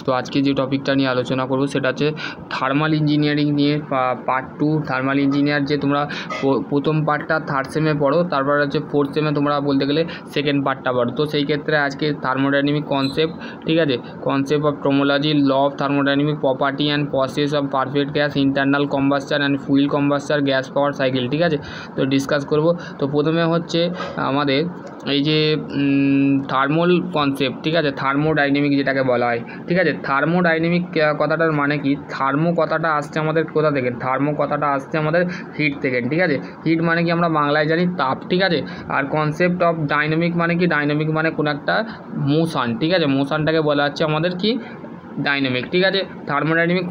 তো আজকে যে টপিকটা নিয়ে আলোচনা করব সেটা হচ্ছে থার্মাল ইঞ্জিনিয়ারিং নিয়ে পার্ট 2। থার্মাল ইঞ্জিনিয়ার যে তোমরা প্রথম পার্টটা থার্ড সেমে পড়ো, তারপর হচ্ছে ফোর্থ সেমে তোমরা বলতে গেলে সেকেন্ড পার্টটা পড়ো। তো সেই ক্ষেত্রে আজকে থার্মোডাইনামিক কনসেপ্ট, ঠিক আছে, concept of terminology, law of thermodynamic property and process of perfect gas, internal combustor and fuel combustor, gas power cycle, ঠিক আছে। তো ডিসকাস করব। তো প্রথমে হচ্ছে আমাদের এই যে থার্মাল কনসেপ্ট, ঠিক আছে, থার্মোডাইনামিক যেটাকে বলা হয়, ঠিক আছে। থার্মোডাইনামিক কথাটার মানে কি? থার্মো কথাটা আসছে আমাদের কোথা থেকে? থার্মো কথাটা আসছে আমাদের হিট থেকে, ঠিক আছে। হিট মানে কি আমরা বাংলায় জানি তাপ, ঠিক আছে। আর কনসেপ্ট অফ ডাইনামিক মানে কি? ডাইনামিক মানে কোনো একটা মোশন, ঠিক আছে। মোশনটাকে বলা হচ্ছে আমাদের কি? ডাইনামিক, ঠিক আছে। থার্মোডাইনামিক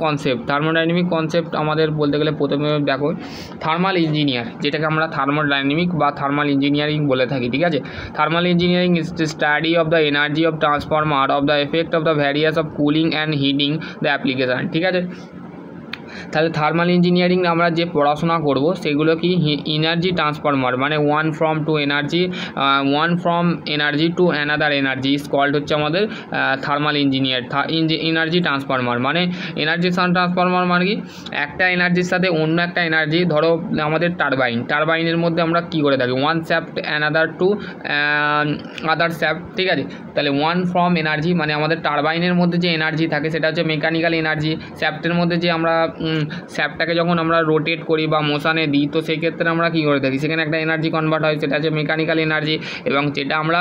কনসেপ্ট আমাদের বলতে গেলে প্রথমে দেখো থার্মাল ইঞ্জিনিয়ার, যেটাকে আমরা থার্মোডাইনামিক বা থার্মাল ইঞ্জিনিয়ারিং বলে থাকি, ঠিক আছে। Thermal engineering is the study of the energy of transformer of the effect of the various of cooling and hitting the application, ঠিক আছে। তাহলে থার্মাল ইঞ্জিনিয়ারিং আমরা যে পড়াশোনা করব সেগুলো কি? এনার্জি ট্রান্সফরমার মানে one from energy to another energy is called হচ্ছে আমাদের থার্মাল ইঞ্জিনিয়ার। এনার্জি ট্রান্সফরমার মানে ট্রান্সফরমার মানে কি? একটা এনার্জির সাথে অন্য একটা এনার্জি, ধরো আমাদের টারবাইনের মধ্যে আমরা কি করে থাকি? One shaft another to other shaft, ঠিক আছে। তাহলে ওয়ান ফ্রম এনার্জি মানে আমাদের টারবাইনের মধ্যে যে এনার্জি থাকে সেটা হচ্ছে মেকানিক্যাল এনার্জি। শ্যাফটের মধ্যে যে আমরা শ্যাফটটাকে যখন আমরা রোটেট করি বা মোশানে দিই, তো সেই ক্ষেত্রে আমরা কী করে থাকি? সেখানে একটা এনার্জি কনভার্ট হয়, সেটা হচ্ছে মেকানিক্যাল এনার্জি। এবং যেটা আমরা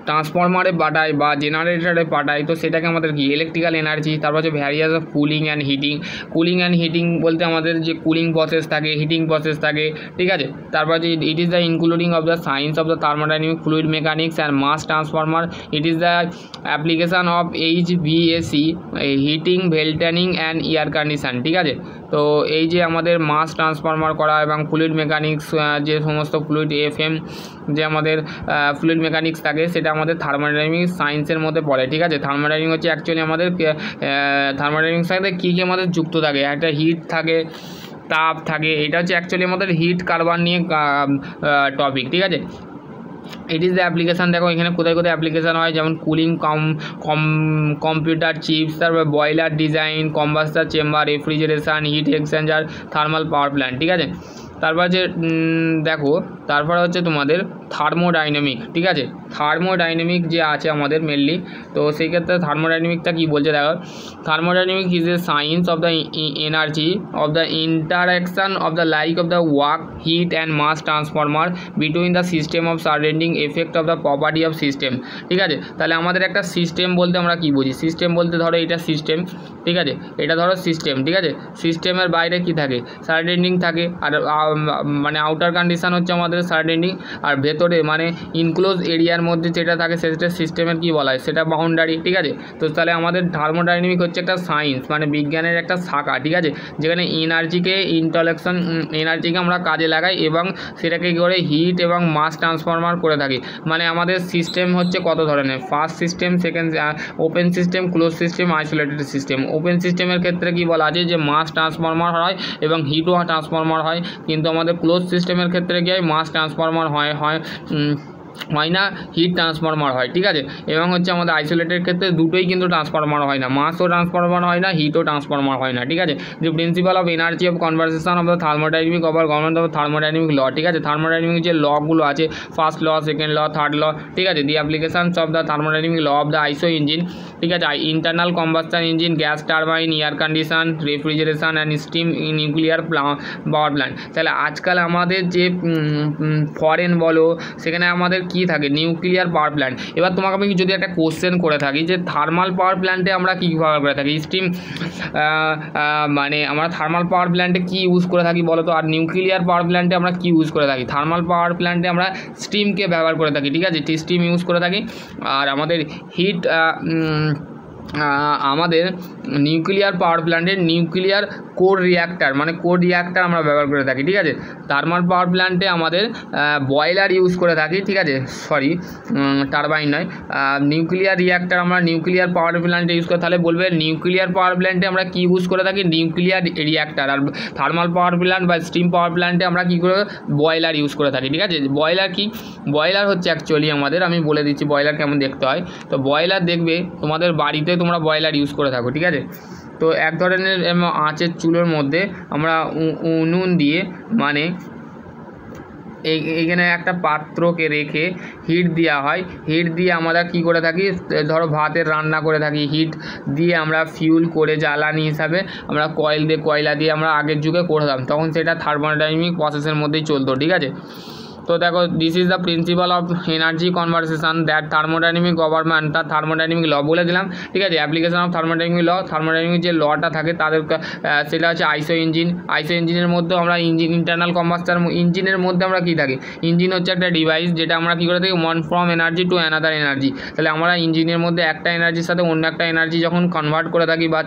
ট্রান্সফরমারে পাঠাই বা জেনারেটারে পাঠাই, তো সেটাকে আমাদের কি? Electrical energy. তারপর হচ্ছে various of cooling and heating বলতে আমাদের যে কুলিং প্রসেস থাকে, হিটিং প্রসেস থাকে, ঠিক আছে। তারপর হচ্ছে it is the including of the science of the thermodynamic fluid mechanics and mass transformer. It is the application of HVAC, heating, ventilating and air condition, ঠিক আছে। তো এই যে আমাদের মাস ট্রান্সফরমার করা এবং ফ্লুইড মেকানিক্স, যে সমস্ত ফ্লুইড FM যে আমাদের ফ্লুইড মেকানিক্স থাকে, সেটা আমাদের থার্মোডাইনামিক সায়েন্সের মধ্যে পড়ে, ঠিক আছে। থার্মোডাইনামিক হচ্ছে অ্যাকচুয়ালি আমাদের থার্মোডাইনামিক্স সাথে কী কী আমাদের যুক্ত থাকে? একটা হিট থাকে, তাপ থাকে। এটা হচ্ছে অ্যাকচুয়ালি আমাদের হিট কার্বন নিয়ে টপিক, ঠিক আছে। It is the application. দেখো এখানে কোথায় কোথায় অ্যাপ্লিকেশান হয়, যেমন কুলিং কম্পিউটার চিপস, তারপর boiler design, combustor chamber, refrigeration, heat exchanger, thermal power plant, ঠিক আছে। তারপর যে দেখো তারপর হচ্ছে তোমাদের থার্মোডাইনামিক, ঠিক আছে। থার্মোডাইনামিক যে আছে আমাদের মেনলি, তো সেই ক্ষেত্রে থার্মোডাইনামিকটা কী বলছে দেখো। Thermodynamic is a science of the energy of the interaction of the like of the work, heat and mass transformer between the system of surrounding effect of the property of system, ঠিক আছে। তাহলে আমাদের একটা system বলতে আমরা কী বুঝি? System বলতে ধরো এটা সিস্টেম, ঠিক আছে, এটা ধরো সিস্টেম, ঠিক আছে। সিস্টেমের বাইরে কি থাকে? সার্টেনিং থাকে। আর মানে আউটার কন্ডিশান হচ্ছে আমাদের সার্টেনিং, আর ভেতরে মানে ইনক্লোজ এরিয়ার মধ্যে যেটা থাকে সেটা সিস্টেমের কী বলা হয়? সেটা বাউন্ডারি, ঠিক আছে। তো তাহলে আমাদের থার্মোডাইনামিক হচ্ছে একটা সায়েন্স মানে বিজ্ঞানের একটা শাখা, ঠিক আছে, যেখানে এনার্জিকে আমরা কাজে লাগাই এবং সেটাকে কী করে? হিট এবং মাস ট্রান্সফরমার করে থাকি। মানে আমাদের সিস্টেম হচ্ছে কত ধরনের? First system, second open system, close system, isolated system. Open সিস্টেমের ক্ষেত্রে কী বলা আছে? যে মাস ট্রান্সফরমার হয় এবং হিটও ট্রান্সফরমার হয়, কিন্তু আমাদের ক্লোজ সিস্টেমের ক্ষেত্রে কি হয়? মাস ট্রান্সফরমার হয় না, হিট ট্রান্সফরমার হয়, ঠিক আছে। এবং হচ্ছে আমাদের আইসোলেটেড ক্ষেত্রে দুটোই কিন্তু ট্রান্সফরমার হয় না, মাসও ট্রান্সফরমার হয় না, হিটও ট্রান্সফরমার হয় না, ঠিক আছে। যে principal of energy of conversation of the thermodynamic over government of thermodynamic law, ঠিক আছে। থার্মোডাইনামিক যে লগুলো আছে, first law, second law, third law, ঠিক আছে। The applications of the thermodynamic law of the iso engine, ঠিক আছে, internal combustion engine, gas turbine, air condition, refrigeration and steam nuclear power plant. তাহলে আজকাল আমাদের যে ফরেন বলো, সেখানে আমাদের কি থাকে? Nuclear power plant. এবার তোমাকে আমি যদি একটা কোশ্চেন করে থাকি যে থার্মাল পাওয়ার প্ল্যান্টে আমরা কী ব্যবহার করে থাকি? স্টিম, মানে আমরা থার্মাল পাওয়ার প্ল্যান্টে কী ইউজ করে থাকি বলো তো? আর নিউক্লিয়ার পাওয়ার প্ল্যান্টে আমরা কী ইউজ করে থাকি? থার্মাল পাওয়ার প্ল্যান্টে আমরা স্টিমকে ব্যবহার করে থাকি, ঠিক আছে, স্টিম ইউজ করে থাকি। আর আমাদের হিট আমাদের নিউক্লিয়ার পাওয়ার প্ল্যান্টের নিউক্লিয়ার কোর রিঅ্যাক্টার মানে কোর রিঅ্যাক্টার আমরা ব্যবহার করে থাকি, ঠিক আছে। থার্মাল পাওয়ার প্ল্যান্টে আমাদের বয়লার ইউজ করে থাকি, ঠিক আছে, সরি টারবাইন নয়, নিউক্লিয়ার রিঅ্যাক্টার আমরা নিউক্লিয়ার পাওয়ার প্ল্যান্টে ইউজ করে। তাহলে বলবে নিউক্লিয়ার পাওয়ার প্ল্যান্টে আমরা কী ইউজ করে থাকি? নিউক্লিয়ার রিঅ্যাক্টার। আর থার্মাল পাওয়ার প্ল্যান্ট বা স্টিম পাওয়ার প্ল্যান্টে আমরা কী করে? বয়লার ইউজ করে থাকি, ঠিক আছে। বয়লার কি? বয়লার হচ্ছে অ্যাকচুয়ালি আমাদের, আমি বলে দিচ্ছি বয়লার কেমন দেখতে হয়। তো বয়লার দেখবে তোমাদের বাড়িতে তোমরা বয়লার ইউজ করে থাকো, ঠিক আছে। তো এক ধরনের আঁচের চুলোর মধ্যে আমরা উনুন দিয়ে মানে এইখানে একটা পাত্রকে রেখে হিট দেওয়া হয়, হিট দিয়ে আমরা কি করে থাকি, ধরো ভাতের রান্না করে থাকি, হিট দিয়ে আমরা ফিউল করে জ্বালানি হিসাবে আমরা কয়লা দিয়ে আমরা আগের যুগে করতাম, তখন সেটা থার্মোডাইনামিক প্রসেসের মধ্যেই চলতো, ঠিক আছে। তো দেখো this is the principle of energy conversation that thermodynamic government, তার থার্মোডাইনামিক ল বলে দিলাম, ঠিক আছে। Application of thermodynamic law, thermodynamic যে লটা থাকে তাদের সেটা হচ্ছে আইসো ইঞ্জিন। আইসো ইঞ্জিনের মধ্যে আমরা ইন্টারনাল কম্বাস্টার ইঞ্জিনের মধ্যে আমরা কী থাকি, ইঞ্জিন হচ্ছে একটা ডিভাইস যেটা আমরা কী করে থাকি, one from energy to another energy. তাহলে আমরা ইঞ্জিনের মধ্যে একটা এনার্জির সাথে অন্য একটা এনার্জি যখন কনভার্ট করে থাকি বা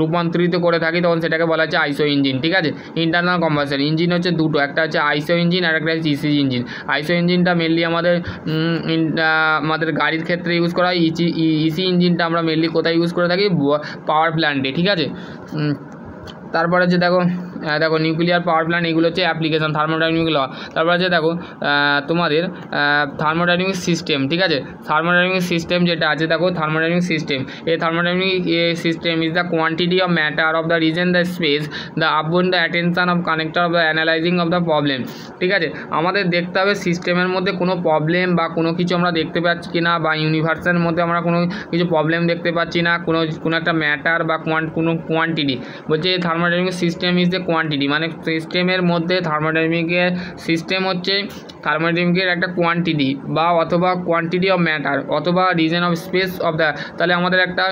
রূপান্তরিত করে থাকি তখন সেটাকে বলা হচ্ছে আইসো ইঞ্জিন, ঠিক আছে। ইন্টারনাল কম্বাস্টার ইঞ্জিন হচ্ছে দুটো, একটা হচ্ছে আইসো ইঞ্জিন আর একটা হচ্ছে ইসি ইঞ্জিন। আইসো ইঞ্জিনটা মেনলি আমাদের গাড়ির ক্ষেত্রে ইউজ করা হয়, ইসি ইঞ্জিনটা আমরা মেনলি কোথায় ইউজ করে থাকি, পাওয়ার প্ল্যান্টে, ঠিক আছে। তারপরে যে দেখো নিউক্লিয়ার পাওয়ার প্ল্যান্ট, এগুলো হচ্ছে অ্যাপ্লিকেশন থার্মোডাইনামিক ল। তারপরে যে দেখো তোমাদের থার্মোডাইনামিক সিস্টেম, ঠিক আছে। থার্মোডাইনামিক সিস্টেম যেটা আছে দেখো, থার্মোডাইনামিক সিস্টেম, এই thermodynamic system is the quantity of matter of the reason the space the upon the attention of connector of the analysing of the problem, ঠিক আছে। আমাদের দেখতে হবে সিস্টেমের মধ্যে কোনো প্রবলেম বা কোনো কিছু আমরা দেখতে পাচ্ছি কিনা, বা ইউনিভার্সের মধ্যে আমরা কোনো কিছু প্রবলেম দেখতে পাচ্ছি না, কোনো একটা ম্যাটার বা কোনো কোয়ান্টিটি বলছে। Thermodynamic system is the quantity, মানে সিস্টেমের মধ্যে থার্মোডাইনামিকের সিস্টেম হচ্ছে থার্মোডাইনামিকের একটা কোয়ান্টিটি বা অথবা কোয়ান্টিটি অফ ম্যাটার অথবা reason of speech of the, তাহলে আমাদের একটা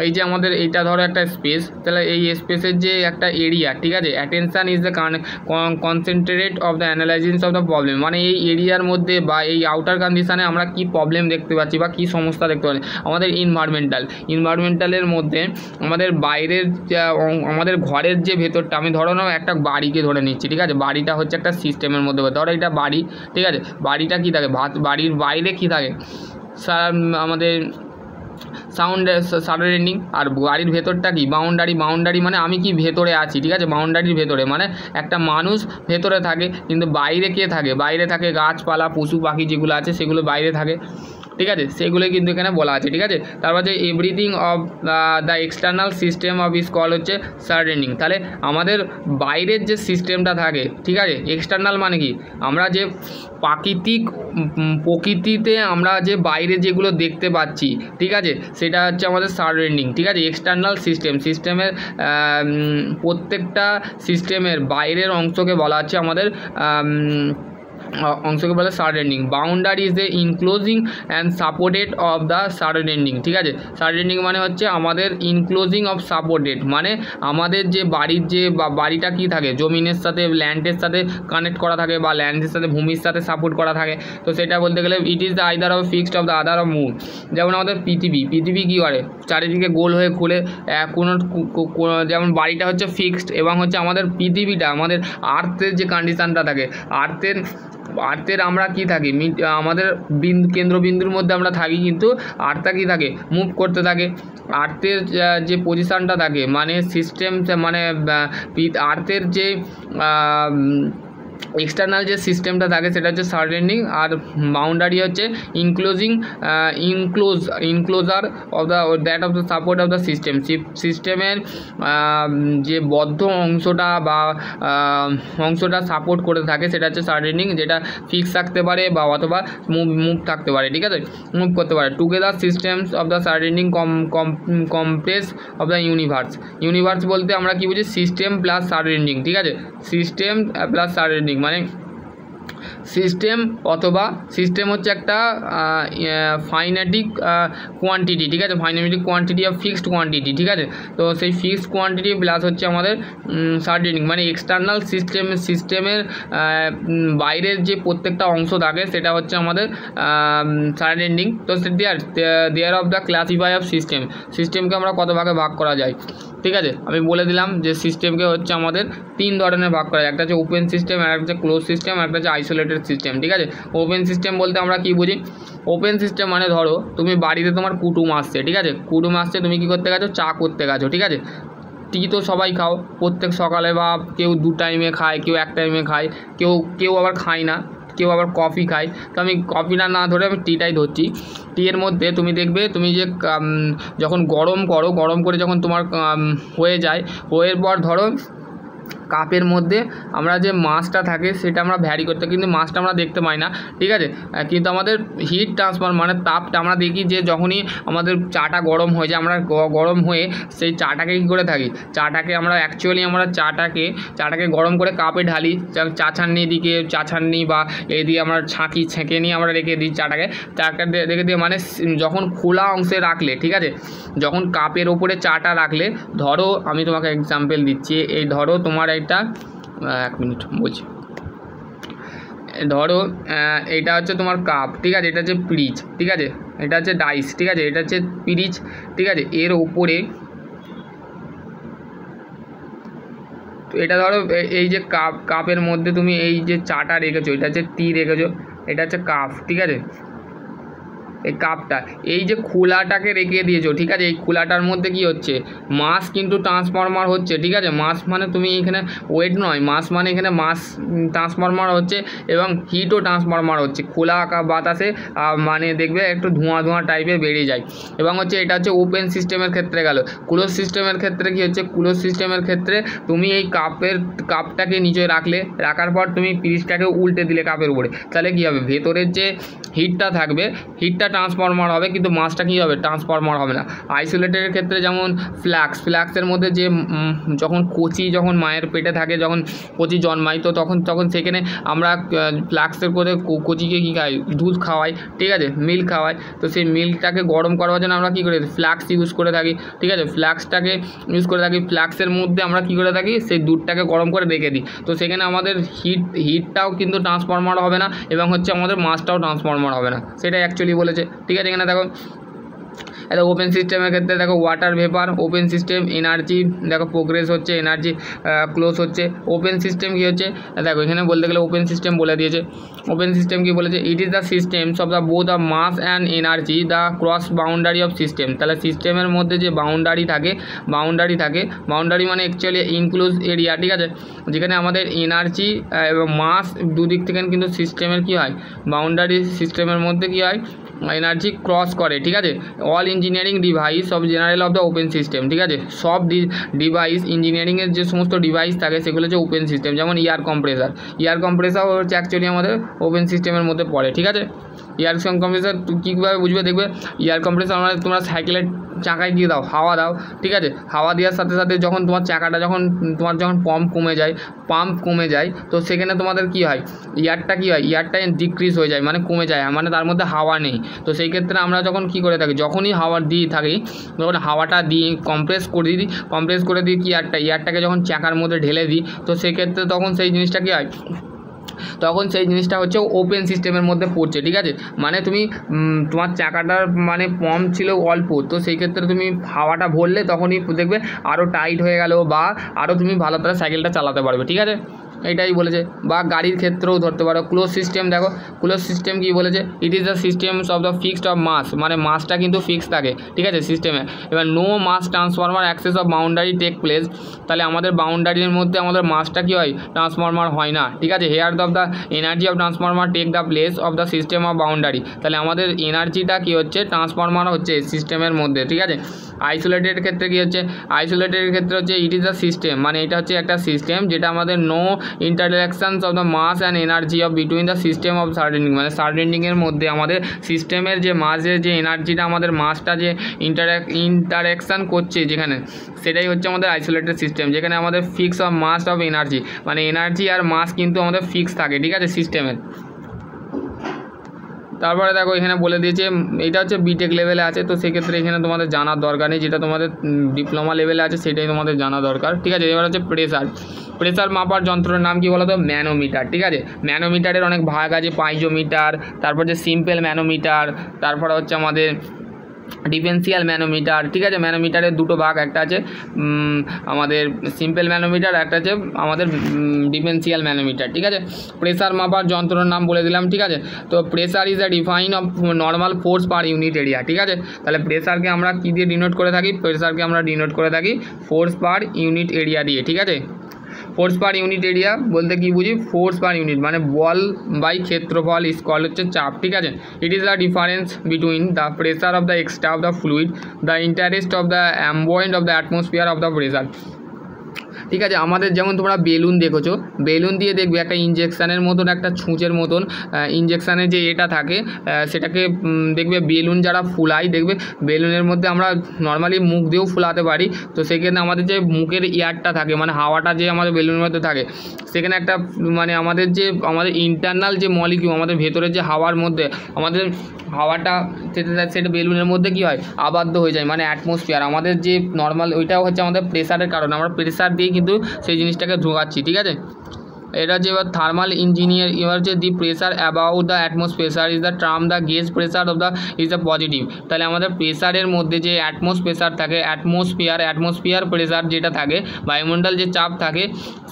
এই যে আমাদের এইটা ধরো একটা স্পেস, তাহলে এই স্পেসের যে একটা এরিয়া, ঠিক আছে। Attention is the concentrate of the analysis of the problem, মানে এই এরিয়ার মধ্যে বা এই আউটার কন্ডিশনে আমরা কি প্রবলেম দেখতে পাচ্ছি বা কী সমস্যা দেখতে পাচ্ছি। আমাদের ইনভারমেন্টালের মধ্যে আমাদের বাইরের আমাদের ঘরের যে ভেতরটা, আমি ধরো না একটা বাড়িকে ধরে নিচ্ছি, ঠিক আছে। বাড়িটা হচ্ছে একটা সিস্টেমের মধ্যে, ধরো এটা বাড়ি, ঠিক আছে। বাড়িটা কী থাকে, বাড়ির বাইরে কী থাকে, আমাদের সারাউন্ডিং, আর বাড়ির ভেতরটা কি বাউন্ডারি, মানে আমি কি ভেতরে আছি, ঠিক আছে। বাউন্ডারির ভেতরে মানে একটা মানুষ ভেতরে থাকে, কিন্তু বাইরে কে থাকে, বাইরে থাকে গাছপালা পশু পাখি যেগুলো আছে সেগুলো বাইরে থাকে, ঠিক আছে। সেগুলোই কিন্তু এখানে বলা আছে, ঠিক আছে। তারপর যে everything of the external system of is call হচ্ছে সারাউন্ডিং। তাহলে আমাদের বাইরের যে সিস্টেমটা থাকে, ঠিক আছে। এক্সটার্নাল মানে কি, আমরা যে প্রকৃতিতে আমরা যে বাইরে যেগুলো দেখতে পাচ্ছি, ঠিক আছে, সেটা হচ্ছে আমাদের সারাউন্ডিং, ঠিক আছে। এক্সটার্নাল সিস্টেমের প্রত্যেকটা সিস্টেমের বাইরের অংশকে বলা হচ্ছে আমাদের অংশকে বলে surrounding. Boundary is the ইনক্লোজিং and supported of the surrounding, ঠিক আছে। সারাউন্ডিং মানে হচ্ছে আমাদের ইনক্লোজিং অফ সাপোর্টেড, মানে আমাদের যে বাড়ির যে বাড়িটা কী থাকে, জমিনের সাথে ল্যান্ডের সাথে কানেক্ট করা থাকে বা ল্যান্ডের সাথে ভূমির সাথে সাপোর্ট করা থাকে। তো সেটা বলতে গেলে ইট is the either of fixed of the other of move. যেমন আমাদের পৃথিবী কী করে, চারিদিকে গোল হয়ে ঘুরে, কোনো যেমন বাড়িটা হচ্ছে ফিক্সড, এবং হচ্ছে আমাদের পৃথিবীটা আমাদের আর্থের যে কন্ডিশানটা থাকে, আর্থের আমরা কি থাকি, আমাদের কেন্দ্রবিন্দুর মধ্যে আমরা থাকি, কিন্তু আর্থটা কী থাকে, মুভ করতে থাকে। আর্থের যে পজিশানটা থাকে, মানে সিস্টেম, মানে আর্থের যে এক্সটার্নাল যে সিস্টেমটা থাকে সেটা হচ্ছে সারাউন্ডিং, আর বাউন্ডারি হচ্ছে enclosure of that of the support of the সিস্টেমের যে বদ্ধ অংশটা বা অংশটা সাপোর্ট করে থাকে সেটা হচ্ছে সারাউন্ডিং, যেটা ফিক্স থাকতে পারে বা অথবা মুভ থাকতে পারে, ঠিক আছে, মুভ করতে পারে। Together systems of the surrounding complex of the universe বলতে আমরা কি বুঝি, সিস্টেম প্লাস সারাউন্ডিং, ঠিক আছে। সিস্টেম প্লাস সারাউন্ডিং মানে সিস্টেম অথবা সিস্টেম হচ্ছে একটা ফাইনাইটিক কোয়ান্টিটি, ঠিক আছে। ফাইনাইটিক কোয়ান্টিটি অফ ফিক্সড কোয়ান্টিটি, ঠিক আছে। তো সেই ফিক্সড কোয়ান্টিটি প্লাস হচ্ছে আমাদের সারাউন্ডিং, মানে এক্সটার্নাল সিস্টেমের বাইরের যে প্রত্যেকটা অংশ থাকে সেটা হচ্ছে আমাদের সারাউন্ডিং। তো there of the classify of সিস্টেমকে আমরা কত ভাগে ভাগ করা যায়, ঠিক আছে। আমি বলে দিলাম যে সিস্টেমকে হচ্ছে আমাদের 3 ধরনের ভাগ করা যায়, একটা হচ্ছে ওপেন সিস্টেম, আর একটা হচ্ছে ক্লোজ সিস্টেম, আর একটা হচ্ছে আইসোলেটেড সিস্টেম, ঠিক আছে। ওপেন সিস্টেম বলতে আমরা কি বুঝি, ওপেন সিস্টেম মানে ধরো তুমি বাড়িতে তোমার কুটুম আসছে, ঠিক আছে। কুটুম আসছে, তুমি কি করতে গেছো, চা করতে গেছো, ঠিক আছে। টি তো সবাই খাও প্রত্যেক সকালে, বা কেউ 2 টাইমে খায়, কেউ 1 টাইমে খায়, কেউ আবার খায় না, কেউ আবার কফি খায়, তো আমি কফিটা না ধরে আমি টিটাই ধরছি। টি এর মধ্যে তুমি দেখবে তুমি যে যখন গরম করো, গরম করে যখন তোমার হয়ে যায়, হয়ে পর ধরো কাপের মধ্যে আমরা যে মাছটা থাকে সেটা আমরা ভ্যারি করতে, কিন্তু মাছটা আমরা দেখতে পাই না, ঠিক আছে, কিন্তু আমাদের হিট ট্রান্সফার মানে তাপটা আমরা দেখি যে যখনই আমাদের চাটা গরম হয়ে যায়, আমরা গরম হয়ে সেই চাটাকে কী করে থাকি, চাটাকে আমরা অ্যাকচুয়ালি আমরা চাটাকে গরম করে কাপে ঢালি, চা ছাঁকনি দিকে চা ছাঁকনি বা এই দিয়ে আমরা ছেঁকে নিয়ে আমরা রেখে দিই চাটাকে রেখে দিয়ে, মানে যখন খোলা অংশে রাখলে, ঠিক আছে, যখন কাপের ওপরে চাটা রাখলে, ধরো আমি তোমাকে এক্সাম্পল দিচ্ছি, এই ধরো তোমার এটা 1 মিনিট বলছি, ধরো এটা হচ্ছে তোমার কাপ, ঠিক আছে, এটা হচ্ছে পিরিচ, ঠিক আছে, এটা হচ্ছে ডাইস, ঠিক আছে, এটা হচ্ছে পিরিচ, ঠিক আছে, এর ওপরে এটা ধরো এই যে কাপের মধ্যে তুমি এই যে চাটা রেখেছো, এটা হচ্ছে টি রেখেছো, এটা হচ্ছে কাপ, ঠিক আছে, এই কাপটা এই যে খোলাটাকে রেখে দিয়েছো, ঠিক আছে, এই খোলাটার মধ্যে কি হচ্ছে, মাস কিন্তু ট্রান্সফরমার হচ্ছে, ঠিক আছে, মাস মানে তুমি এখানে ওয়েট নয়, মাস মানে এখানে মাস ট্রান্সফরমার হচ্ছে এবং হিটও ট্রান্সফরমার হচ্ছে, খোলা বাতাসে মানে দেখবে একটু ধোঁয়া টাইপের বেরিয়ে যায়। এবং হচ্ছে এটা হচ্ছে ওপেন সিস্টেমের ক্ষেত্রে গেল। ক্লোজ সিস্টেমের ক্ষেত্রে কি হচ্ছে, ক্লোজ সিস্টেমের ক্ষেত্রে তুমি এই কাপটাকে নিচে রাখার পর তুমি পিরিচটাকে উল্টে দিলে কাপের উপরে, তাহলে কী হবে, ভেতরের যে হিটটা থাকবে, হিটটা ট্রান্সফরমার হবে, কিন্তু মাছটা কী হবে, ট্রান্সফরমার হবে না। আইসোলেটের ক্ষেত্রে যেমন ফ্ল্যাক্সের মধ্যে যে যখন কচি যখন মায়ের পেটে থাকে, যখন কচি জন্মায়, তো তখন সেখানে আমরা ফ্ল্যাক্সের করে কচিকে কী খাই, দুধ খাওয়াই, ঠিক আছে, মিল্ক খাওয়াই, তো সেই মিল্কটাকে গরম করার জন্য আমরা কী করে ফ্ল্যাক্স ইউজ করে থাকি, ঠিক আছে, ফ্ল্যাক্সটাকে ইউজ করে থাকি, ফ্ল্যাক্সের মধ্যে আমরা কী করে থাকি, সেই দুধটাকে গরম করে রেখে দিই, তো সেখানে আমাদের হিটটাও কিন্তু ট্রান্সফরমার হবে না এবং হচ্ছে আমাদের মাছটাও ট্রান্সফরমার হবে না, সেটাই অ্যাকচুয়ালি বলেছে, ঠিক আছে। এখানে দেখো এটা ওপেন সিস্টেমের ক্ষেত্রে দেখো water vapour, open system, energy দেখো প্রোগ্রেস হচ্ছে, এনার্জি ক্লোজ হচ্ছে। ওপেন সিস্টেম কী হচ্ছে, দেখো এখানে বলতে গেলে ওপেন সিস্টেম বলে দিয়েছে। ওপেন সিস্টেম কী বলেছে, it is the systems of the both of mass and energy the cross boundary of system. তাহলে সিস্টেমের মধ্যে যে বাউন্ডারি থাকে, বাউন্ডারি মানে অ্যাকচুয়ালি ইনক্লুজ এরিয়া, ঠিক আছে, যেখানে আমাদের এনার্জি এবং মাস দুদিক থেকে কিন্তু সিস্টেমের কী হয়, বাউন্ডারি সিস্টেমের মধ্যে কী হয়, এনার্জি ক্রস করে, ঠিক আছে। All engineering device of general of the open system, ঠিক আছে, সব ডিভাইস ইঞ্জিনিয়ারিংয়ের যে সমস্ত ডিভাইস থাকে সেগুলো হচ্ছে ওপেন সিস্টেম। যেমন এয়ার কম্প্রেসার হচ্ছে অ্যাকচুয়ালি আমাদের ওপেন সিস্টেমের মধ্যে পড়ে, ঠিক আছে। এয়ার কম্প্রেসার কীভাবে বুঝবে, দেখবে এয়ার কম্প্রেসার মানে তোমরা সাইকেলের চাকায় দিয়ে দাও, হাওয়া দাও, ঠিক আছে, হাওয়া দেওয়ার সাথে সাথে যখন তোমার চাকাটা যখন পাম্প কমে যায়, তো সেখানে তোমাদের কী হয়, এয়ারটা ডিক্রিজ হয়ে যায়, মানে কমে যায়, মানে তার মধ্যে হাওয়া নেই। তো সেই ক্ষেত্রে আমরা যখন কী করে থাকি, যখনই হাওয়া দিয়ে থাকি, তখন হাওয়াটা দিয়ে কম্প্রেস করে দিই এয়ারটাকে যখন চাকার মধ্যে ঢেলে দিই, তো সেক্ষেত্রে তখন সেই জিনিসটা কী হয়, তখন সেই জিনিসটা হচ্ছে ওপেন সিস্টেমের মধ্যে পড়ছে, ঠিক আছে। মানে তুমি তোমার চাকাটার মানে পাম্প ছিল অল্প, তো সেই ক্ষেত্রে তুমি হাওয়াটা ভরলে তখনই দেখবে আরও টাইট হয়ে গেল বা আরও তুমি ভালো করে সাইকেলটা চালাতে পারবে, ঠিক আছে, এটাই বলেছে। বা গাড়ির ক্ষেত্রেও ধরতে পারো। ক্লোজ সিস্টেম দেখো, ক্লোজ সিস্টেম কী বলেছে, it is the systems of the fixed of mass, মানে মাসটা কিন্তু ফিক্স থাকে, ঠিক আছে, সিস্টেমে। এবার no mass transformer access of boundary take place, তাহলে আমাদের বাউন্ডারির মধ্যে আমাদের মাসটা কী হয়, ট্রান্সফরমার হয় না, ঠিক আছে। Here of the energy of transformer take the place of the system of boundary, তাহলে আমাদের এনার্জিটা কী হচ্ছে, ট্রান্সফরমার হচ্ছে সিস্টেমের মধ্যে, ঠিক আছে। আইসোলেটেড ক্ষেত্রে কী হচ্ছে, আইসোলেটেড ক্ষেত্রে হচ্ছে ইট ইজ দ্য সিস্টেম, মানে এটা হচ্ছে একটা সিস্টেম যেটা আমাদের know interactions of the mass and energy of between the system of surrounding, মানে সার্ডেনিংয়ের মধ্যে আমাদের সিস্টেমের যে মাসের যে এনার্জিটা, আমাদের মাসটা যে ইন্টারঅ্যাকশান করছে যেখানে, সেটাই হচ্ছে আমাদের আইসোলেটেড সিস্টেম, যেখানে আমাদের fix of mass of energy, মানে এনার্জি আর মাস কিন্তু আমাদের ফিক্স থাকে, ঠিক আছে, সিস্টেমের। তারপরে দেখো এখানে বলে দিয়েছে, এটা হচ্ছে বিটেক লেভেলে আছে, তো সেক্ষেত্রে এখানে তোমাদের জানার দরকার নেই, যেটা তোমাদের ডিপ্লোমা লেভেলে আছে সেটাই তোমাদের জানা দরকার, ঠিক আছে। এবার হচ্ছে প্রেসার মাপার যন্ত্রের নাম কি বলো তো, ম্যানোমিটার, ঠিক আছে। ম্যানোমিটারের অনেক ভাগ আছে, পাইজোমিটার, তারপর যে সিম্পল ম্যানোমিটার, তারপরে হচ্ছে আমাদের ডিফারেন্সিয়াল ম্যানোমিটার, ঠিক আছে। ম্যানোমিটারের দুটো ভাগ, একটা আছে আমাদের সিম্পল ম্যানোমিটার, একটা আছে আমাদের ডিফারেন্সিয়াল ম্যানোমিটার, ঠিক আছে। প্রেসার মাপার যন্ত্রের নাম বলে দিলাম, ঠিক আছে। তো pressure is the define of normal force per unit area, ঠিক আছে। তাহলে প্রেসারকে আমরা কী দিয়ে ডিনোট করে থাকি, প্রেসারকে আমরা ডিনোট করে থাকি ফোর্স পার ইউনিট এরিয়া দিয়ে, ঠিক আছে। ফোর্স পার ইউনিট এরিয়া বলতে কি বুঝি, ফোর্স পার ইউনিট মানে বল বাই ক্ষেত্রফল ইজ কল্ড হচ্ছে চাপ, ঠিক আছে। It is the difference between the pressure of the extra of the fluid, the interest of the ambient of the atmosphere of the pressure, ঠিক আছে। আমাদের যেমন তোমরা বেলুন দেখেছো, বেলুন দিয়ে দেখবে একটা ইঞ্জেকশানের মতন, একটা ছুঁচের মতন ইঞ্জেকশানের যে এটা থাকে সেটাকে দেখবে বেলুন যারা ফুলাই, দেখবে বেলুনের মধ্যে আমরা নর্মালি মুখ দিয়েও ফুলাতে পারি। তো সেখানে আমাদের যে মুখের এয়ারটা থাকে মানে হাওয়াটা যে আমাদের বেলুনের মধ্যে থাকে, সেখানে একটা মানে আমাদের ইন্টারনাল যে মলিকিউল, আমাদের ভেতরের যে হাওয়ার মধ্যে আমাদের হাওয়াটা সেটা বেলুনের মধ্যে কি হয়, আবদ্ধ হয়ে যায়, মানে অ্যাটমসফিয়ার আমাদের যে নর্মাল, ওইটাও হচ্ছে আমাদের প্রেসারের কারণে, আমরা প্রেসার দিয়ে কিন্তু সেই জিনিসটাকে ঢোকাচ্ছি, ঠিক আছে। এটা যে এবার থার্মাল ইঞ্জিনিয়ার, এবার যে the pressure about the atmosphere is the term the gauge pressure of the is the positive. তাহলে আমাদের প্রেসারের মধ্যে যে প্রেসার থাকে, অ্যাটমসফিয়ার প্রেসার যেটা থাকে, বায়ুমণ্ডল যে চাপ থাকে,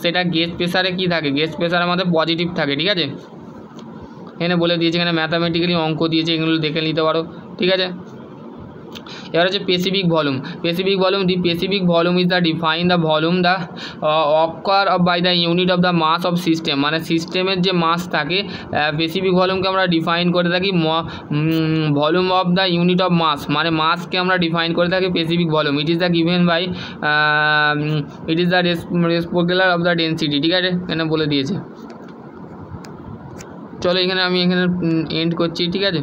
সেটা গেজ প্রেসারে কি থাকে, গেজ প্রেসার আমাদের পজিটিভ থাকে, ঠিক আছে। এখানে বলে দিয়েছে, এখানে ম্যাথামেটিক্যালি অঙ্ক দিয়েছে, এগুলো দেখে নিতে পারো, ঠিক আছে। এবার হচ্ছে specific volume. The specific volume is the define the volume the occur by the unit of the mass of system, মানে সিস্টেমের যে মাস থাকে স্পেসিফিক ভলিউমকে আমরা ডিফাইন করে থাকি volume of the unit of mass, মানে মাসকে আমরা ডিফাইন করে থাকি specific volume. It is the given by it is the reciprocal of the density, ঠিক আছে, এখানে বলে দিয়েছে। চলো আমি এখানে এন্ড করছি, ঠিক আছে।